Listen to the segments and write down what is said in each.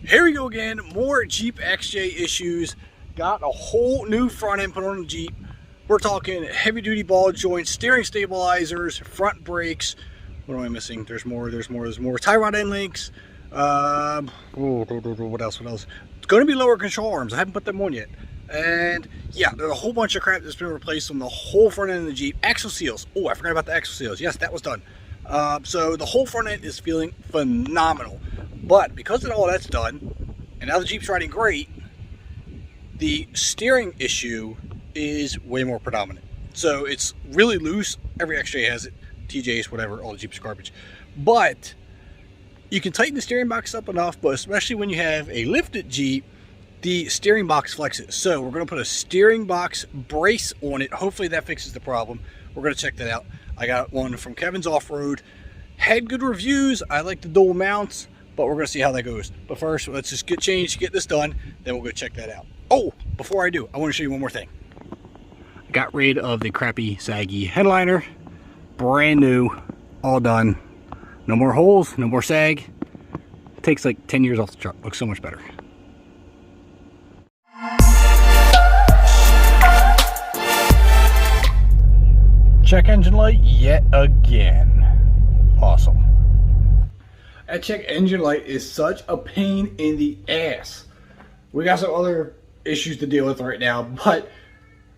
Here we go again, more Jeep XJ issues. Got a whole new front end put on the Jeep. We're talking heavy duty ball joints, steering stabilizers, front brakes. What am I missing? There's more. Tie rod end links. What else? It's going to be lower control arms. I haven't put them on yet. And yeah, there's a whole bunch of crap that's been replaced on the whole front end of the Jeep. Axle seals. Oh, I forgot about the axle seals. Yes, that was done. So the whole front end is feeling phenomenal. But because of all that's done, and now the Jeep's riding great, the steering issue is way more predominant. So it's really loose. Every XJ has it. TJs, whatever, all the Jeep's garbage. But you can tighten the steering box up enough, but especially when you have a lifted Jeep, the steering box flexes. So we're going to put a steering box brace on it. Hopefully that fixes the problem. We're going to check that out. I got one from Kevin's Off-Road. Had good reviews. I like the dual mounts, but we're going to see how that goes. But first, let's just get changed, get this done, then we'll go check that out. Oh, before I do, I want to show you one more thing. I got rid of the crappy, saggy headliner. Brand new, all done. No more holes, no more sag. It takes like 10 years off the truck. Looks so much better. Check engine light yet again. Awesome. That check engine light is such a pain in the ass. We got some other issues to deal with right now, but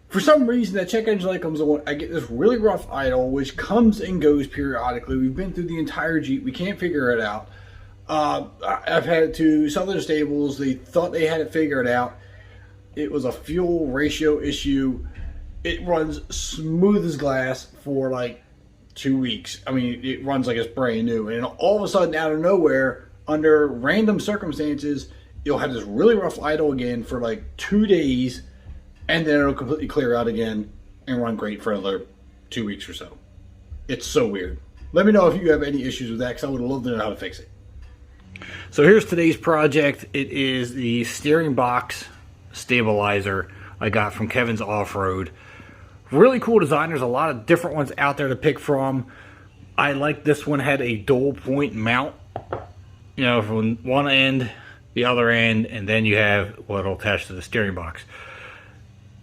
for some reason that check engine light comes on, I get this really rough idle, which comes and goes periodically. We've been through the entire Jeep. We can't figure it out. I've had to Southern Stables. They thought they had it figured out. It was a fuel ratio issue. It runs smooth as glass for like 2 weeks. I mean, it runs like it's brand new. And all of a sudden, out of nowhere, under random circumstances, you'll have this really rough idle again for like 2 days, and then it'll completely clear out again and run great for another 2 weeks or so. It's so weird. Let me know if you have any issues with that, because I would love to know how to fix it. So here's today's project. It is the steering box stabilizer I got from Kevin's Off-Road. Really cool design. There's a lot of different ones out there to pick from. I like this one. Had a dual point mount, you know, from one end, the other end, and then you have what'll attach to the steering box.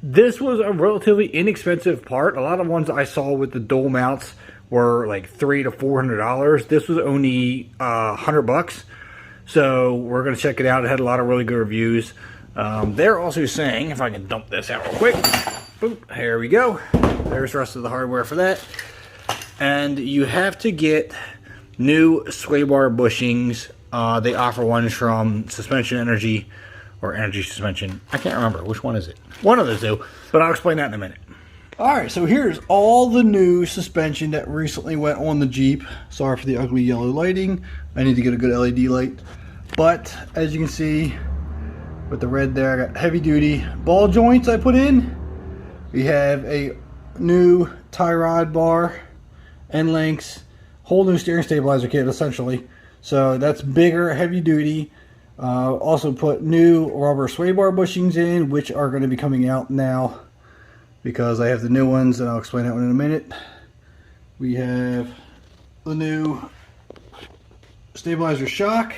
This was a relatively inexpensive part. A lot of ones I saw with the dual mounts were like $300 to $400. This was only $100. So we're gonna check it out. It had a lot of really good reviews. They're also saying, if I can dump this out real quick, boop, here we go. There's the rest of the hardware for that. And you have to get new sway bar bushings. They offer ones from Suspension Energy or Energy Suspension. I can't remember. Which one is it? One of those two, but I'll explain that in a minute. Alright, so here's all the new suspension that recently went on the Jeep. Sorry for the ugly yellow lighting. I need to get a good LED light. But as you can see, with the red there, I got heavy duty ball joints I put in. We have a new tie rod bar, end links, whole new steering stabilizer kit essentially. So that's bigger, heavy duty. Also put new rubber sway bar bushings in, which are going to be coming out now because I have the new ones, and I'll explain that one in a minute. We have the new stabilizer shock,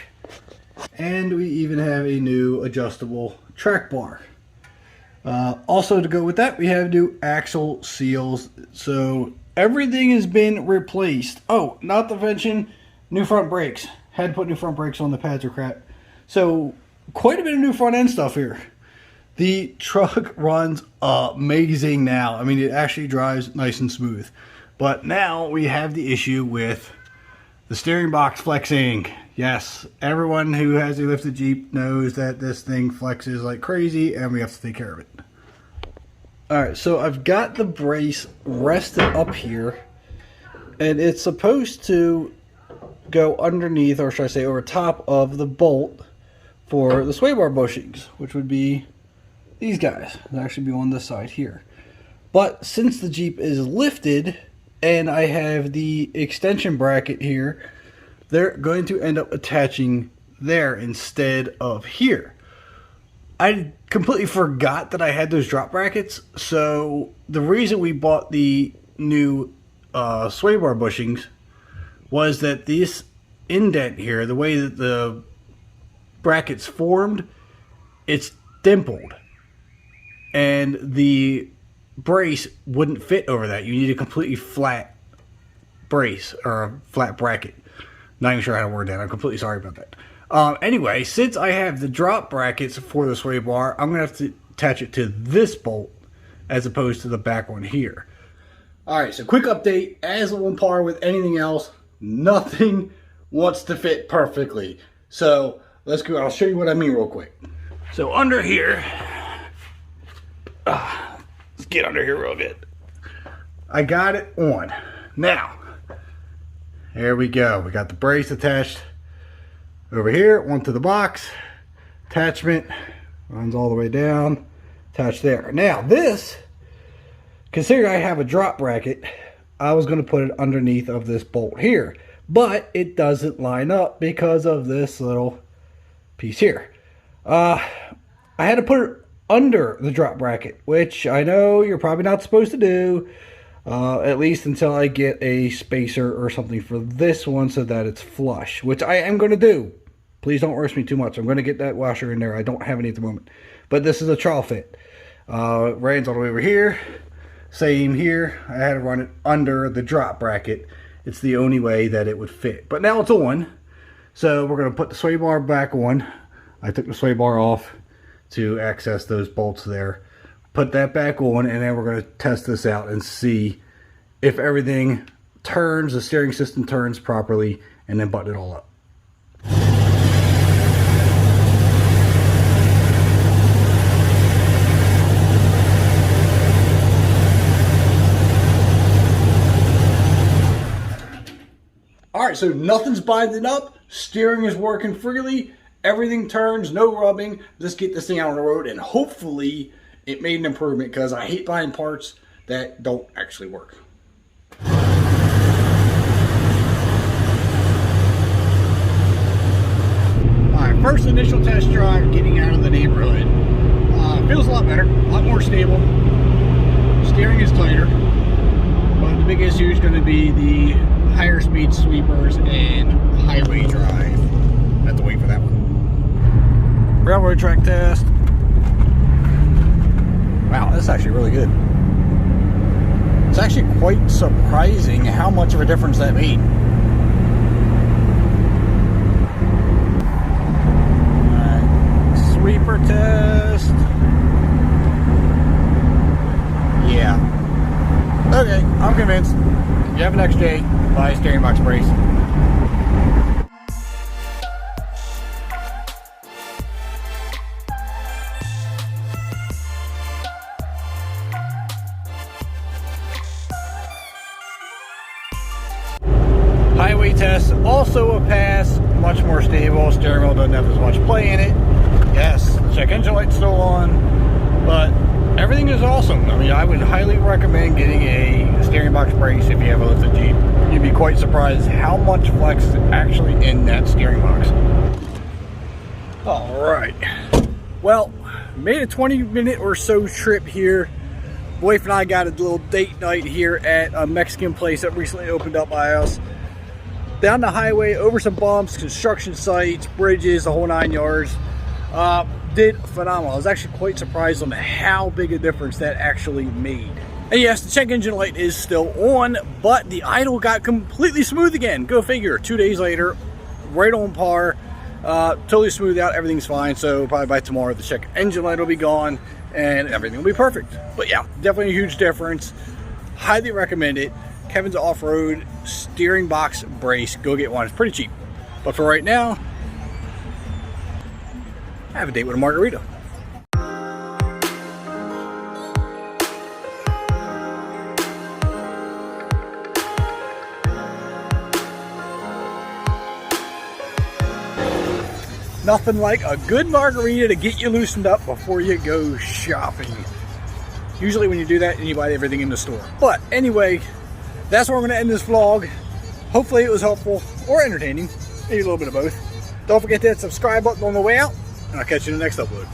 and we even have a new adjustable track bar. Also to go with that, we have new axle seals. So everything has been replaced. Oh, not to mention new front brakes. Had to put new front brakes on, the pads are crap. So quite a bit of new front end stuff here. The truck runs amazing now. I mean, it actually drives nice and smooth. But now we have the issue with the steering box flexing. Yes, everyone who has a lifted Jeep knows that this thing flexes like crazy, and we have to take care of it. Alright, so I've got the brace rested up here, and it's supposed to go underneath, or should I say over top of the bolt for the sway bar bushings, which would be these guys. They'll actually be on this side here. But since the Jeep is lifted, and I have the extension bracket here, they're going to end up attaching there instead of here. I completely forgot that I had those drop brackets. So the reason we bought the new sway bar bushings was that this indent here, the way that the bracket's formed, it's dimpled. And the brace wouldn't fit over that. You need a completely flat brace or a flat bracket. Not even sure how to word that. I'm completely sorry about that. Anyway, since I have the drop brackets for the sway bar, I'm going to have to attach it to this bolt as opposed to the back one here. Alright, so quick update. As on par with anything else, nothing wants to fit perfectly. So let's go. I'll show you what I mean real quick. So under here, let's get under here real good. I got it on. Now, there we go. We got the brace attached over here onto the box. Attachment runs all the way down. Attached there. Now this, considering I have a drop bracket, I was going to put it underneath of this bolt here. But it doesn't line up because of this little piece here. I had to put it under the drop bracket, which I know you're probably not supposed to do, at least until I get a spacer or something for this one so that it's flush, which I am going to do. Please don't rush me too much. I'm going to get that washer in there. I don't have any at the moment. But this is a trial fit. It runs all the way over here. Same here. I had to run it under the drop bracket. It's the only way that it would fit. But now it's on. So we're going to put the sway bar back on. I took the sway bar off to access those bolts there. Put that back on, and then we're going to test this out and see if everything turns, the steering system turns properly, and then button it all up. Alright, so nothing's binding up, steering is working freely, everything turns, no rubbing. Let's get this thing out on the road, and hopefully it made an improvement, because I hate buying parts that don't actually work. Alright, first initial test drive getting out of the neighborhood. Feels a lot better, a lot more stable. Steering is tighter, but the big issue is going to be the higher speed sweepers and highway drive. I have to wait for that one. Railroad track test. Wow, that's actually really good. It's actually quite surprising how much of a difference that made. Alright, sweeper test. Yeah. Okay, I'm convinced. You have an XJ, buy a steering box brace. Highway test, also a pass, much more stable. Steering wheel doesn't have as much play in it. Yes, the check engine light's still on, but everything is awesome. I mean, I would highly recommend getting a steering box brace if you have a lifted Jeep. You'd be quite surprised how much flex is actually in that steering box. Alright. Well, made a 20-minute or so trip here. Wife and I got a little date night here at a Mexican place that recently opened up by us. Down the highway, over some bumps, construction sites, bridges, the whole 9 yards. Did phenomenal. I was actually quite surprised on how big a difference that actually made. And yes, the check engine light is still on, but the idle got completely smooth again. Go figure. 2 days later, right on par, totally smoothed out. Everything's fine. So probably by tomorrow, the check engine light will be gone and everything will be perfect. But yeah, definitely a huge difference. Highly recommend it. Kevin's Off-Road steering box brace. Go get one. It's pretty cheap. But for right now, have a date with a margarita. Nothing like a good margarita to get you loosened up before you go shopping. Usually when you do that, you buy everything in the store. But anyway, that's where I'm going to end this vlog. Hopefully it was helpful or entertaining. Maybe a little bit of both. Don't forget to hit the subscribe button on the way out. And I'll catch you in the next upload.